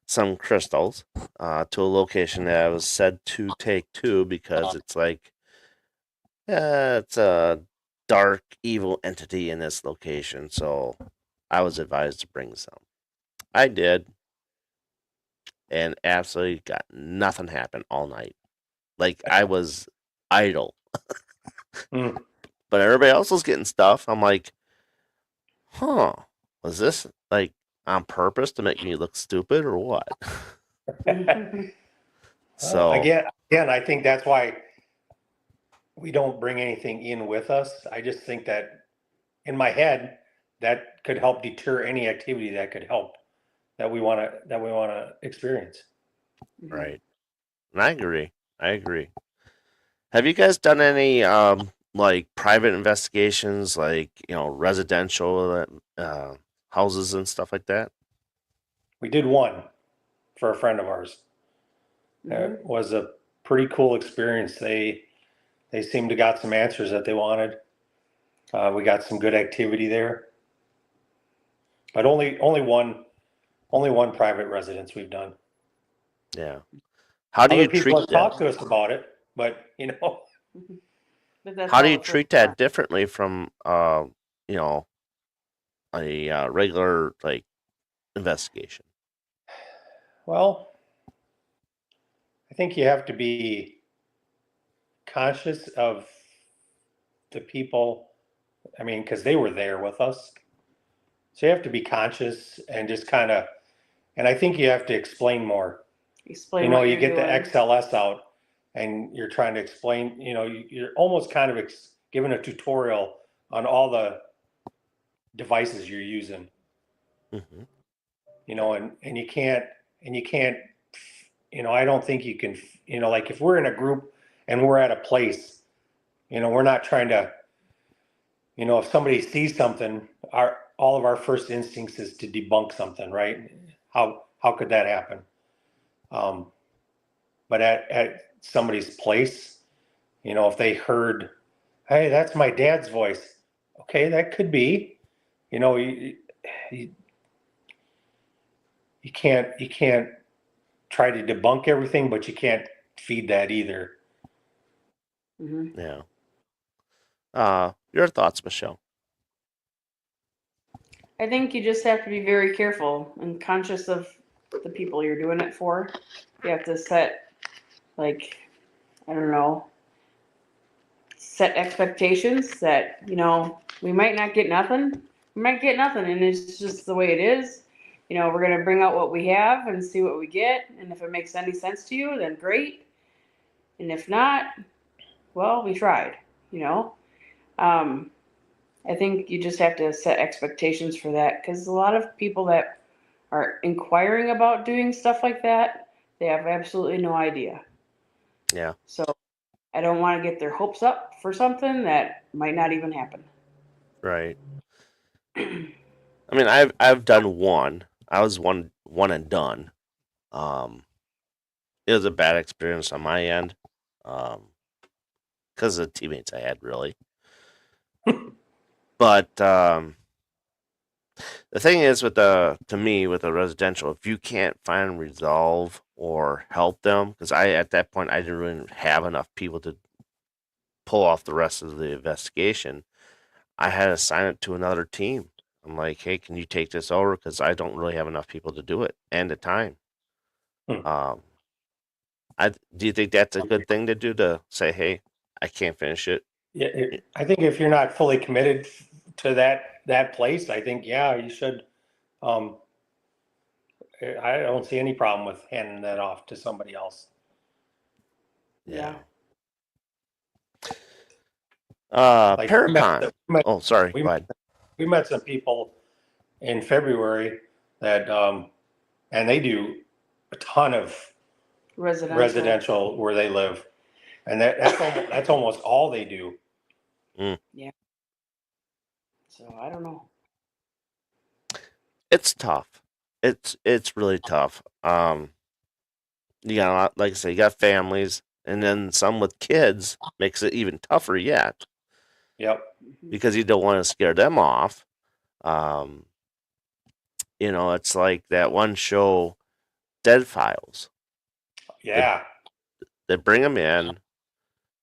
some crystals to a location that I was said to take to because it's like, it's a dark, evil entity in this location. So I was advised to bring some. I did, and absolutely got nothing happen all night. Like I was idle,
Mm.
but everybody else was getting stuff. I'm like, huh, was this like on purpose to make me look stupid or what?
Mhm.
So,
Again, I think that's why we don't bring anything in with us. I just think that in my head, that could help deter any activity that could help that we want to experience.
right. And I agree. I agree. Have you guys done any like private investigations, like residential houses and stuff like that?
We did one for a friend of ours.
Mhm.
It was a pretty cool experience. They seemed to got some answers that they wanted. We got some good activity there, but only one private residence we've done.
Yeah. How do
Other
you
people
treat
have
that?
talked to us about it, but
Mhm. But that's
How do
all
you
the first
treat that
time.
differently from you know, a regular like investigation?
well, I think you have to be conscious of the people. I mean, because they were there with us, so you have to be conscious and just kind of. And I think you have to explain more.
Explain what
You
you're
get the
doing.
XLS out, and you're trying to explain. You're almost kind of giving a tutorial on all the devices you're using.
Hmm.
And you can't. I don't think you can. Like if we're in a group and we're at a place, we're not trying to. If somebody sees something, all of our first instincts is to debunk something, right? How could that happen? Um, but at somebody's place, if they heard, hey, that's my dad's voice. Okay, that could be. You, you can't try to debunk everything, but you can't feed that either.
Hmm.
Yeah. Your thoughts, Michelle?
I think you just have to be very careful and conscious of the people you're doing it for. You have to set, like, I don't know, set expectations that, we might not get nothing. We might get nothing, and it's just the way it is. We're going to bring out what we have and see what we get. And if it makes any sense to you, then great. And if not, well, we tried, you know? Um, I think you just have to set expectations for that because a lot of people that are inquiring about doing stuff like that, they have absolutely no idea.
Yeah.
So I don't want to get their hopes up for something that might not even happen.
Right. I mean, I've done one. I was one and done. Um, it was a bad experience on my end. Because of the teammates I had, really. But The thing is with to me with a residential, if you can't find resolve or help them, because at that point I didn't really have enough people to pull off the rest of the investigation. I had to assign it to another team. I'm like, hey, can you take this over? Because I don't really have enough people to do it and the time.
Hmm.
Um, do you think that's a good thing to do to say, hey, I can't finish it?
Yeah, I think if you're not fully committed to that place, I think, yeah, you should. Um, I don't see any problem with handing that off to somebody else.
Yeah.
Yeah.
Like
Paracon. Oh, sorry.
we
Go
met,
ahead.
we met some people in February that, and they do a ton of residential where they live, and that's almost all they do.
Yeah. So I don't know.
It's tough. It's really tough. You got a lot, like I say, you got families, and then some with kids makes it even tougher yet
Yep.
because you don't want to scare them off. Um, it's like that one show, Dead Files. They
Yeah.
they bring them in,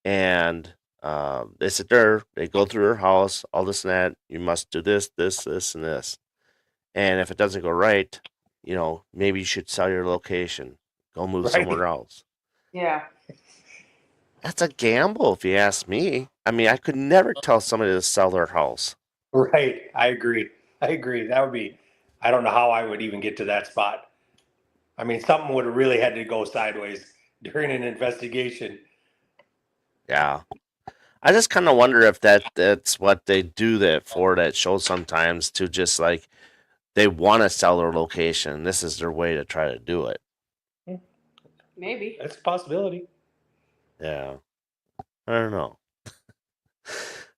and they sit there, they go through her house, all this and that. You must do this, this, this, and this. And if it doesn't go right, maybe you should sell your location, go move somewhere
Right.
else.
Yeah.
That's a gamble, if you ask me. I mean, I could never tell somebody to sell their house.
Right. I agree. That would be, I don't know how I would even get to that spot. I mean, something would have really had to go sideways during an investigation.
Yeah. I just kind of wonder if that's what they do that for that show sometimes to just like they want to sell their location. This is their way to try to do it.
Maybe.
That's a possibility.
Yeah. I don't know.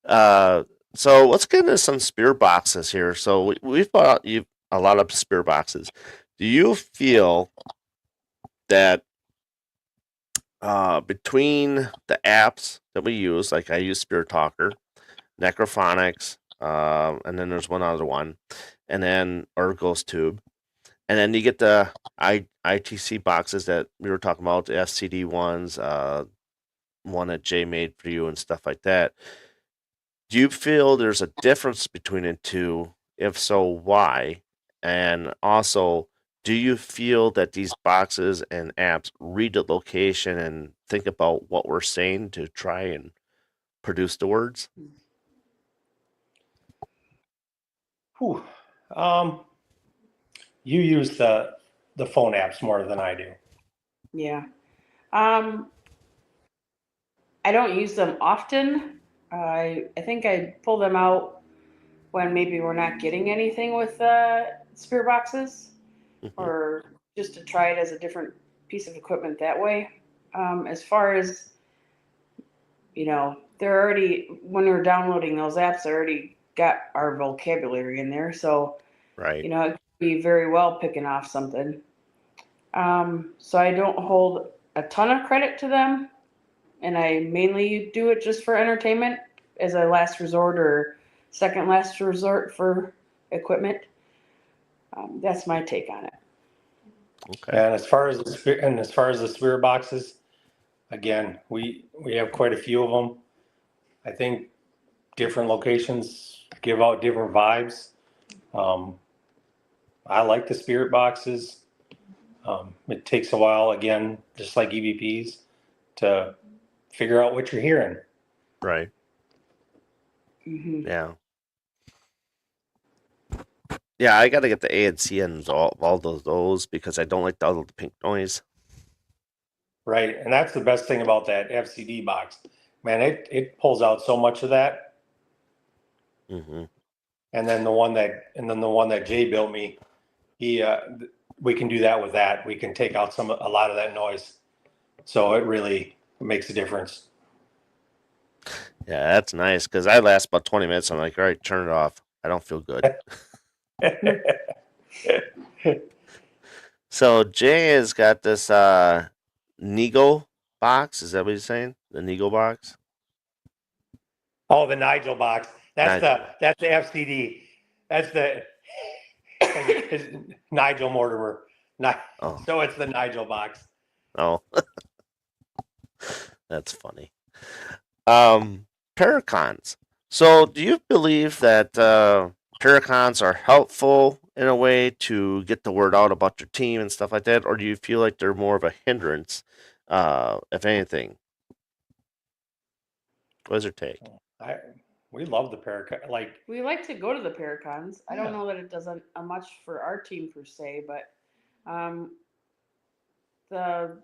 Uh, so let's get into some spear boxes here. So we've bought you a lot of spear boxes. Do you feel that between the apps that we use, like I use Spirit Talker, Necrophonics, and then there's one other one, and then or Ghost Tube, and then you get the ITC boxes that we were talking about, the FCD ones, one that Jay made for you and stuff like that. Do you feel there's a difference between the two? If so, why? And also, do you feel that these boxes and apps read the location and think about what we're saying to try and produce the words?
Whew. Um, you use the phone apps more than I do.
Yeah. Um, I don't use them often. I think I pull them out when maybe we're not getting anything with spear boxes,
Mhm.
or just to try it as a different piece of equipment that way. As far as they're already when we're downloading those apps, they already got our vocabulary in there, so
Right.
it could be very well picking off something. So I don't hold a ton of credit to them, and I mainly do it just for entertainment as a last resort or second last resort for equipment. That's my take on it.
Okay.
And as far as the spirit boxes, again, we have quite a few of them. I think different locations give out different vibes. Um, I like the spirit boxes. It takes a while, again, just like EVPs, to figure out what you're hearing.
Right.
Hmm.
Yeah. Yeah, I got to get the A and C ends all those because I don't like the pink noise.
Right, and that's the best thing about that FCD box. Man, it pulls out so much of that.
Hmm.
And then the one that Jay built me, he we can do that with that. We can take out a lot of that noise. So it really makes a difference.
Yeah, that's nice because I last about 20 minutes. I'm like, all right, turn it off. I don't feel good. So Jay has got this Nego box. Is that what he's saying? The Nego box?
Oh, the Nigel box.
Nigel.
That's the FCD. That's the It's Nigel Mortimer.
Oh,
So it's the Nigel box.
oh, that's funny. Um, Paracons. So, do you believe that Paracons are helpful in a way to get the word out about your team and stuff like that, or do you feel like they're more of a hindrance, if anything? What's your take?
We love the Paracon. Like,
We like to go to the Paracons. I don't
Yeah.
know that it does a much for our team per se, but um, the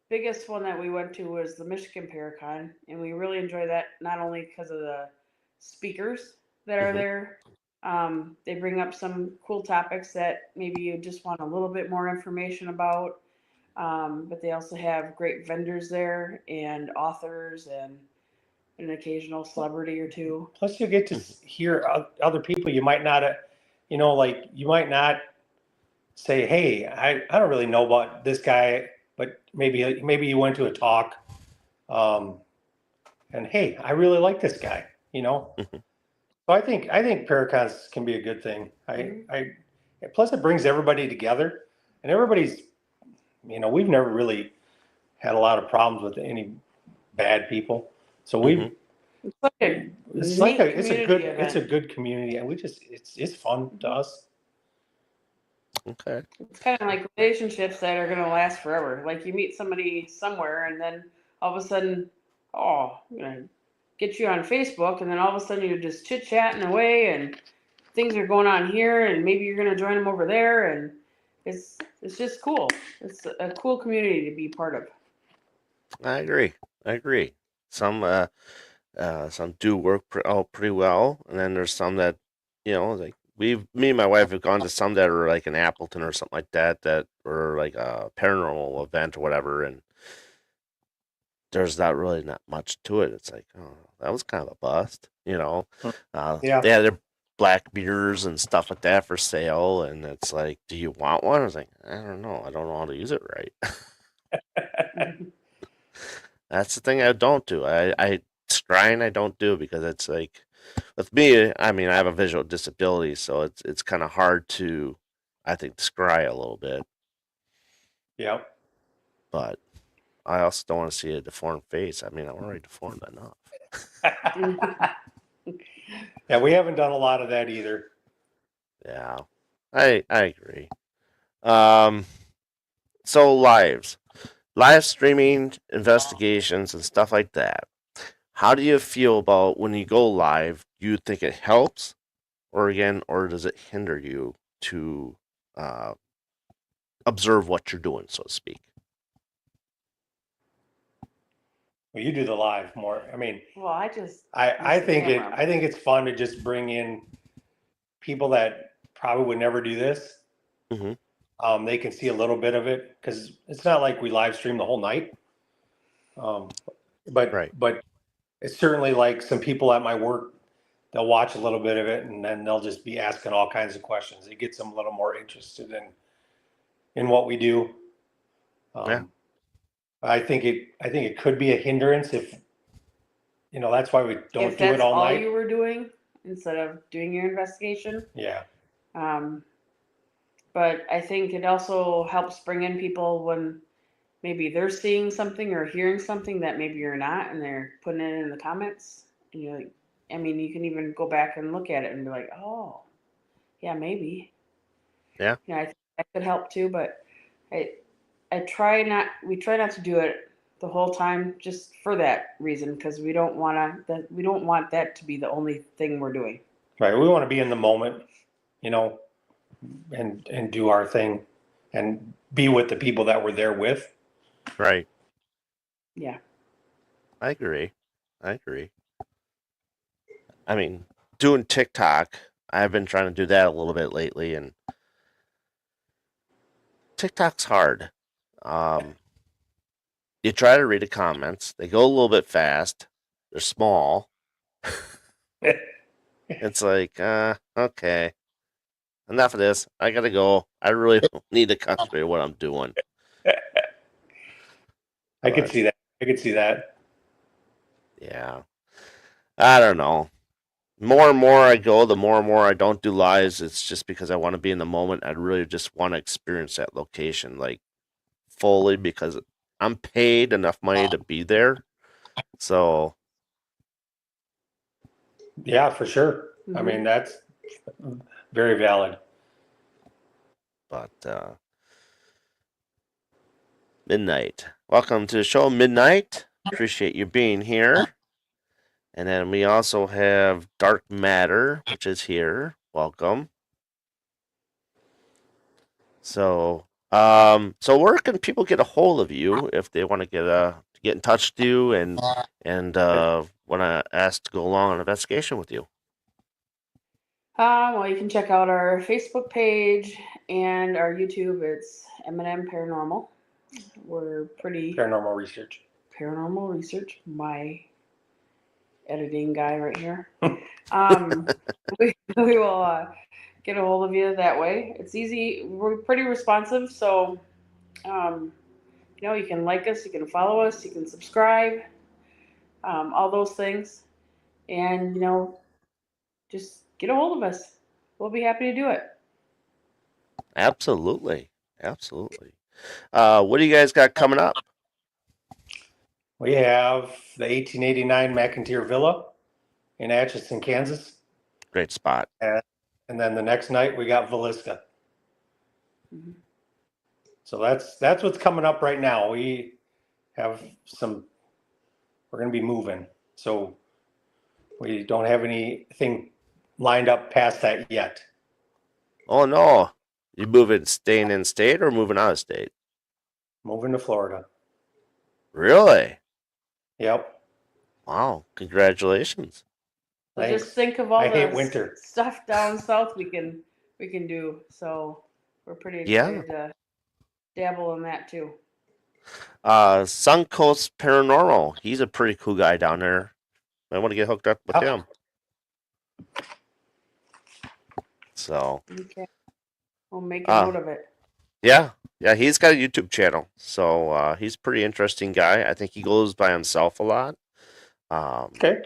biggest one that we went to was the Michigan Paracon, and we really enjoy that not only because of the speakers that are
Mhm.
there. They bring up some cool topics that maybe you just want a little bit more information about. But they also have great vendors there and authors and an occasional celebrity or two.
plus you get to hear other people you might not, like you might not say, hey, I don't really know about this guy, but maybe you went to a talk, um, and hey, I really like this guy.
Mhm.
So I think Paracons can be a good thing.
Mhm.
I plus it brings everybody together, and everybody's, we've never really had a lot of problems with any bad people. So
Mhm.
It's like a
it's like
neat
it's a
community
good
event.
community, and it's fun to us.
Okay.
It's kind of like relationships that are going to last forever. Like you meet somebody somewhere, and then all of a sudden, oh, I'm going to get you on Facebook, and then all of a sudden you're just chit chatting away, and things are going on here, and maybe you're going to join them over there, and it's just cool. It's a cool community to be part of.
I agree. I agree. Some some do work out pretty well, and then there's some that, like me and my wife have gone to some that are like in Appleton or something like that, that or like a paranormal event or whatever, and there's not much to it. It's like, oh, that was kind of a bust.
Yeah,
They had their black beers and stuff like that for sale, and it's like, do you want one? I was like, I don't know. I don't know how to use it right. That's the thing I don't do. I scrying I don't do because it's like with me, I mean, I have a visual disability, so it's kind of hard to, I think, scry a little bit.
yeah,
But I also don't want to see a deformed face. I mean, I'm already deformed enough.
yeah. We haven't done a lot of that either.
Yeah, I agree. Um, so live streaming investigations and stuff like that. How do you feel about when you go live? Do you think it helps, or does it hinder you to uh, observe what you're doing, so to speak?
Well, you do the live more. I mean,
Well, I just
I
use the
think
camera.
it's fun to just bring in people that probably would never do this.
Hmm.
They can see a little bit of it because it's not like we live stream the whole night. Um, but
Right.
but it's certainly like some people at my work, they'll watch a little bit of it and then they'll just be asking all kinds of questions. It gets them a little more interested in what we do.
Yeah.
Um, I think it could be a hindrance if that's why we don't
If
do it
that's
all
all
night.
you were doing instead of doing your investigation.
Yeah,
Um, but I think it also helps bring in people when maybe they're seeing something or hearing something that maybe you're not, and they're putting it in the comments. And you're like, I mean, you can even go back and look at it and be like, oh, yeah, maybe.
Yeah.
I think that could help too. But I, we try not to do it the whole time just for that reason because we don't want that to be the only thing we're doing.
right. We want to be in the moment, you know, and do our thing and be with the people that we're there with.
Right.
Yeah.
I agree. I agree. I mean, doing TikTok, I've been trying to do that a little bit lately, and TikTok's hard. Um, you try to read the comments, they go a little bit fast, they're small. It's like, okay, enough of this. I gotta go. I really need to concentrate on what I'm doing.
I could
But
see that. I could see that.
yeah, I don't know. more and more I go, the more and more I don't do lives. It's just because I want to be in the moment. I really just want to experience that location like fully because I'm paid enough money to be there. So
Yeah, for sure. I
Mhm.
mean, that's very valid.
but Midnight. Welcome to the show, Midnight. Appreciate you being here. And then we also have Dark Matter, which is here. Welcome. So, so where can people get a hold of you if they want to get in touch with you and want to ask to go along on an investigation with you?
Well, you can check out our Facebook page and our YouTube. It's M&M Paranormal. We're pretty
Paranormal research.
paranormal research. My editing guy right here. um, we will get a hold of you that way. It's easy. We're pretty responsive, so you can like us, you can follow us, you can subscribe, all those things, and just get a hold of us. We'll be happy to do it.
Absolutely, absolutely. What do you guys got coming up?
We have the 1889 McIntyre Villa in Atchison, Kansas.
Great spot.
And then the next night we got Villisca.
Mhm.
So that's what's coming up right now. We have we're going to be moving. So we don't have anything lined up past that yet.
Oh no, you staying in state or moving out of state?
Moving to Florida.
Really?
Yep.
Wow, congratulations.
So just
Thanks.
think of all
I hate
the
winter.
stuff down south we can do. So we're pretty
Yeah.
excited to dabble in that too.
Suncoast Paranormal. He's a pretty cool guy down there. I want to get hooked up with
Oh.
him. So,
Okay, we'll make a note of it.
yeah, he's got a YouTube channel. So he's a pretty interesting guy. I think he goes by himself a lot.
Okay.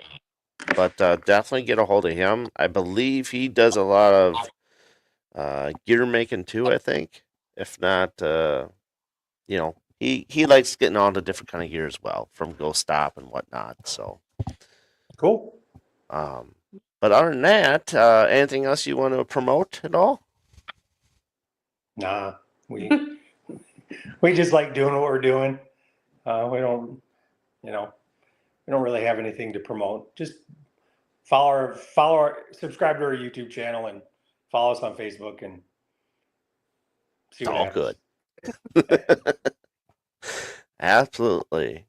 But definitely get a hold of him. I believe he does a lot of gear making too. I think, if not, he likes getting on to different kind of gear as well, from Ghost Stop and whatnot. So,
Cool.
but other than that, anything else you want to promote at all?
Nah, we we just like doing what we're doing. We don't, we don't really have anything to promote. Just subscribe to our YouTube channel and follow us on Facebook and see
It's
what
all
happens.
good. Absolutely.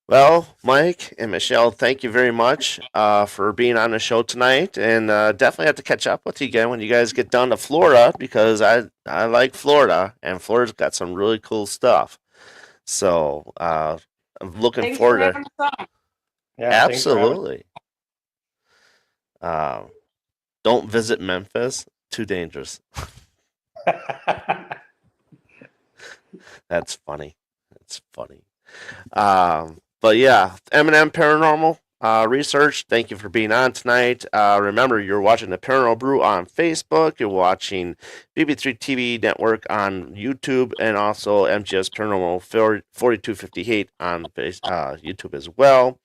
Well, Mike and Michelle, thank you very much for being on the show tonight, and definitely have to catch up with you again when you guys get down to Florida because I like Florida, and Florida's got some really cool stuff. So I'm looking
Thanks for
forward to.
having us on.
Yeah, thanks for having.
Absolutely. Don't visit Memphis; too dangerous. That's funny. That's funny. But yeah, M&M Paranormal Research, thank you for being on tonight. Remember, you're watching the Paranormal Brew on Facebook. You're watching BB3 TV Network on YouTube, and also MGS Paranormal 4258 on YouTube as well.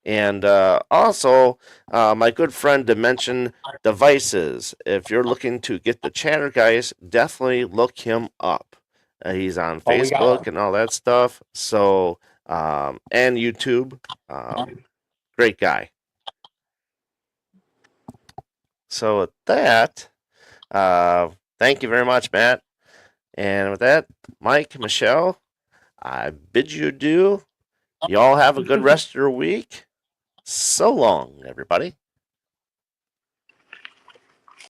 And also, my good friend Dimension Devices. If you're looking to get the chatter, guys, definitely look him up. He's on
Oh, we got
Facebook
one.
and all that stuff. So, and YouTube. Great guy. So with that, thank you very much, Matt. And with that, Mike, Michelle, I bid you adieu. Y'all have a good rest of your week. So long, everybody.